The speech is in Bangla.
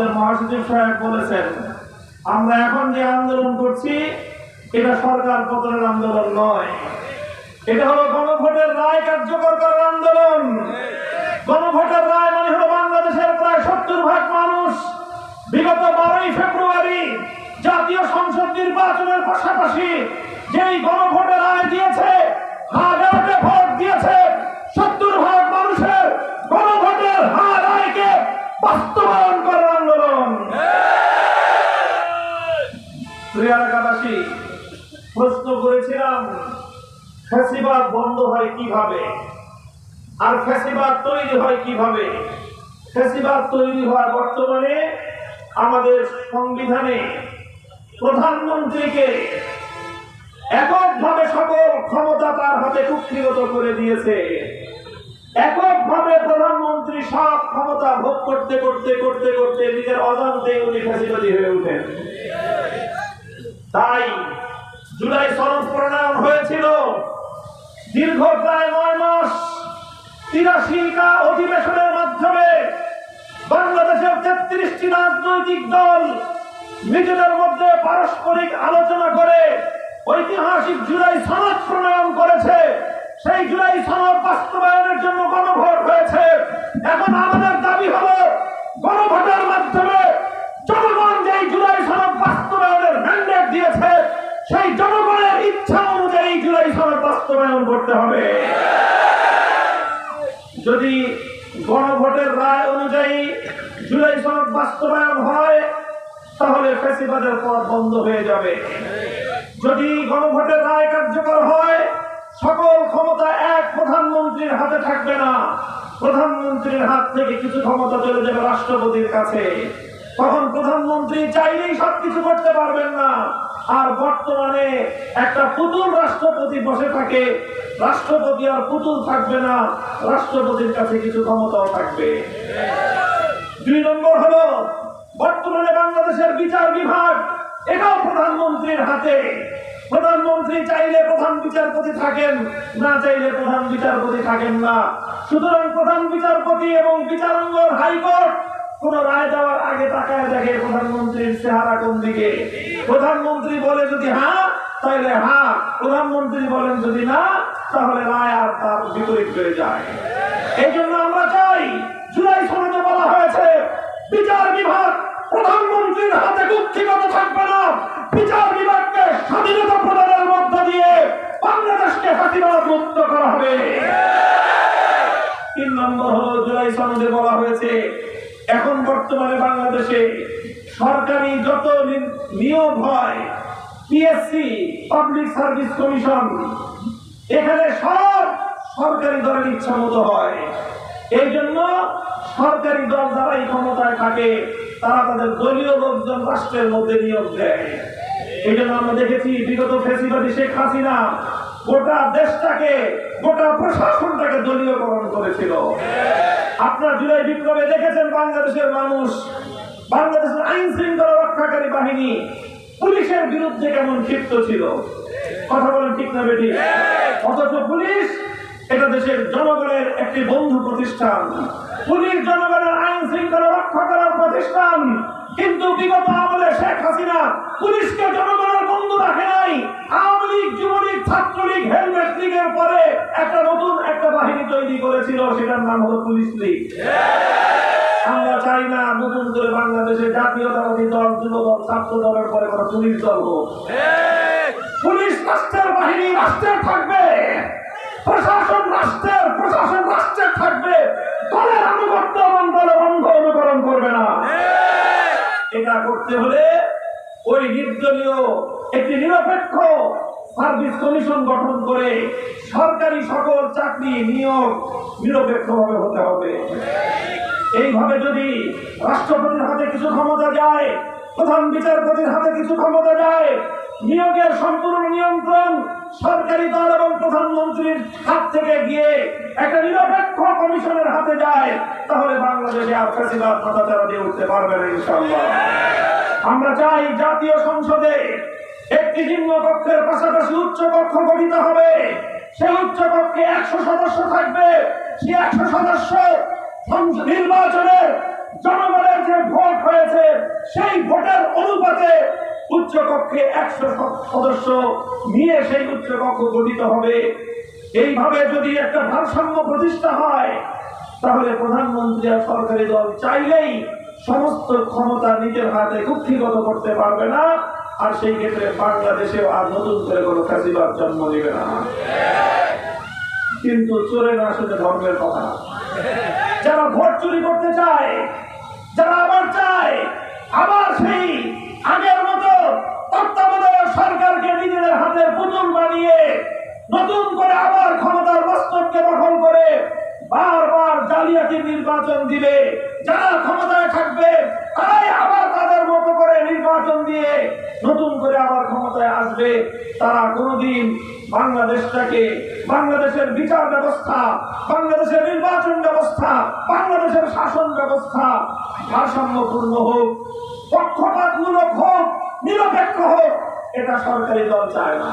আমাদের মহাসচিব সাহেব বলেছেন, আমরা এখন যে আন্দোলন করছি এটা সরকার পতনের আন্দোলন নয়, এটা হলো গণভোটের রায় কার্যকর করার আন্দোলন। গণভোটের রায় মানে হলো বাংলাদেশের প্রায় 70% মানুষ বিগত 12ই ফেব্রুয়ারি জাতীয় সংসদ নির্বাচনের পাশাপাশি যেই গণভোটের রায় দিয়েছে, হাজারটা ভোট দিয়েছে, 70% মানুষের গণভোটের রায়কে বাস্তবায়ন করার আন্দোলন। প্রিয় এলাকাবাসী, প্রশ্ন করেছিলাম ফ্যাসিবাদ বন্ধ হয় কিভাবে আর ফ্যাসিবাদ তৈরি হয় কিভাবে। ফ্যাসিবাদ তৈরি হয় বর্তমানে আমাদের সংবিধানে প্রধানমন্ত্রীকে এককভাবে সকল ক্ষমতা তার হাতে কুক্ষিগত করে দিয়েছে। এককভাবে প্রধানমন্ত্রী সব ক্ষমতা ভোগ করতে করতে করতে করতে নিজের অজান্তে উনি ফ্যাসিবাদী হয়ে ওঠেন। তাই জুলাই সনদ প্রণয়ন হয়েছিল দীর্ঘ প্রায় 9 মাস 83টা অধিবেশনের মাধ্যমে বাংলাদেশের 33টি রাজনৈতিক দল নিজেদের মধ্যে পারস্পরিক আলোচনা করে ঐতিহাসিক জুলাই সনদ প্রণয়ন করেছে। সেই জুলাই সনদ বাস্তবায়নের জন্য গণভোট হয়েছে। এখন আমাদের দাবি হলো গণভোটের মাধ্যমে জনগণ যেই জুলাই সনদ বাস্তবায়নের ম্যান্ডেট দিয়েছে সেই জনগণের ইচ্ছা অনুযায়ী জুলাই সনদ বাস্তবায়ন করতে হবে। যদি গণভোটের রায় অনুযায়ী জুলাই সনদ বাস্তবায়ন হয় তাহলে ফ্যাসিবাদের পথ বন্ধ হয়ে যাবে। যদি গণভোটের রায় কার্যকর হয় সকল ক্ষমতা এক প্রধানমন্ত্রীর হাতে থাকবে না, প্রধানমন্ত্রীর হাত থেকে কিছু ক্ষমতা চলে যাবে রাষ্ট্রপতির কাছে। তখন প্রধানমন্ত্রী চাইলেই সবকিছু করতে পারবেন না। আর বর্তমানে একটা পুতুল রাষ্ট্রপতি বসে থাকে, রাষ্ট্রপতি আর পুতুল থাকবে না, রাষ্ট্রপতির কাছে কিছু ক্ষমতাও থাকবে। 2 নম্বর হলো বর্তমানে বাংলাদেশের বিচার বিভাগ এটাও প্রধানমন্ত্রীর হাতে। প্রধানমন্ত্রী চাইলে প্রধান বিচারপতি থাকেন, না চাইলে প্রধান বিচারপতি থাকেন না। সুতরাং প্রধান বিচারপতি এবং বিচারাঙ্গন হাইকোর্ট কোন রায় দেওয়ার আগে তাকায় দেখে প্রধানমন্ত্রীর চেহারা কোন দিকে। প্রধানমন্ত্রী বলে যদি হ্যাঁ তাহলে হ্যাঁ, প্রধানমন্ত্রী বলেন যদি না তাহলে রায় আর তার বিপরীত হয়ে যায়। এই জন্য আমরা চাই, জুলাই সনদে বলা হয়েছে বিচার বিভাগ প্রধানমন্ত্রীর হাতে কুক্ষিগত থাকবে না, বিচার বিভাগকে স্বাধীনতা প্রদানের মধ্য দিয়ে বাংলাদেশকে ফ্যাসিবাদ মুক্ত করা হবে। 3 নম্বর হলো জুলাই সনদে বলা হয়েছে এখন বর্তমানে বাংলাদেশে সরকারি যত নিয়োগ হয়, পিএসসি পাবলিক সার্ভিস কমিশন, এখানে সব সরকারি দলের ইচ্ছা মতো হয়। এই জন্য সরকারি দল যারাই ক্ষমতায় থাকে তারা তাদের দলীয় লোকজন রাষ্ট্রের মধ্যে নিয়োগ দেয়। এই জন্য আমরা দেখেছি বিগত ফ্যাসিবাদী শেখ হাসিনা গোটা দেশটাকে, গোটা প্রশাসনটাকে দলীয়করণ করেছিল। আপনার জুলাই বিপ্লবে দেখেছেন বাংলাদেশের মানুষ, বাংলাদেশের আইন শৃঙ্খলা রক্ষাকারী বাহিনী পুলিশের বিরুদ্ধে কেমন ক্ষিপ্ত ছিল। কথা বলেন ঠিক না বেঠিক? অথচ পুলিশ এটা দেশের জনগণের একটি বন্ধু প্রতিষ্ঠান। পুলিশ জনগণের আইন শৃঙ্খলা রক্ষা করার প্রতিষ্ঠান। কিন্তু বিগত আমলে শেখ হাসিনা পুলিশকে জনগণের বন্ধু রাখে নাই। আওয়ামী লীগ, যুবলীগ, ছাত্রলীগ, হেলমেট লীগের পরে একটা নতুন একটা বাহিনী তৈরি করেছিল, সেটার নাম হলো পুলিশ লীগ। আমরা চাই না নতুন করে বাংলাদেশে জাতীয়তাবাদী দল, যুব দল, ছাত্র দলের পরে কোনো পুলিশ দল হোক। পুলিশ রাষ্ট্রের বাহিনী রাষ্ট্রের থাকবে, প্রশাসন রাষ্ট্রের, প্রশাসন রাষ্ট্রের থাকবে। দলের আনুগত্য এবং দলবন্ধ অনুকরণ করবে না। এটা করতে হলে ওই নির্দলীয় একটি নিরপেক্ষ সার্ভিস কমিশন গঠন করে সরকারি সকল চাকরি নিয়োগ নিরপেক্ষভাবে হতে হবে। এইভাবে যদি রাষ্ট্রপতির হাতে কিছু ক্ষমতা যায়, প্রধান বিচারপতির হাতে কিছু ক্ষমতা যায়, নিয়োগের সম্পূর্ণ নিয়ন্ত্রণ সরকারি দল এবং প্রধানমন্ত্রীর হাত থেকে গিয়ে একটা নিরপেক্ষ কমিশনের হাতে যায়, তাহলে বাংলাদেশে আর ফ্যাসিবাদ মাথাচাড়া দিয়ে উঠতে পারবে না ইনশাআল্লাহ। আমরা চাই জাতীয় সংসদে একটি নিম্ন কক্ষের পাশাপাশি উচ্চ কক্ষ গঠিত হবে। সেই উচ্চ কক্ষে 100 সদস্য থাকবে। সেই 100 সদস্য নির্বাচনের জনগণের যে ভোট হয়েছে সেই ভোটের অনুপাতে উচ্চকক্ষে 100 সদস্য নিয়ে সেই উচ্চকক্ষ গঠিত হবে। এইভাবে যদি একটা ভারসাম্য প্রতিষ্ঠা হয়, তাহলে প্রধানমন্ত্রী আর সরকারি দল চাইলেই সমস্ত ক্ষমতা নিজের হাতে কুক্ষিগত করতে পারবে না, আর সেই ক্ষেত্রে বাংলাদেশেও আর নতুন করে কোনো ফ্যাসিবাদ জন্ম নেবে না। কিন্তু চোরে না শুনে ধর্মের কথা। যারা ভোট চুরি করতে চায়, যারা আবার চায় আবার সেই আগের মতো তত্ত্বাবধায়ক সরকারকে নিজেদের হাতে পুতুল বানিয়ে নতুন করে আবার ক্ষমতার বাস্তবকে দখল করে বারবার জালিয়াতি নির্বাচন দিবে, যারা ক্ষমতায় থাকবে তারাই আবার তাদের মতো করে নির্বাচন দিয়ে নতুন করে আবার ক্ষমতায় আসবে। তারা কোনোদিন বাংলাদেশটাকে, বাংলাদেশের বিচার ব্যবস্থা, বাংলাদেশের নির্বাচন ব্যবস্থা, বাংলাদেশের শাসন ব্যবস্থা ভারসাম্যপূর্ণ হোক, পক্ষপাতমূলক হোক, নিরপেক্ষ হোক, এটা সরকারি দল চায় না।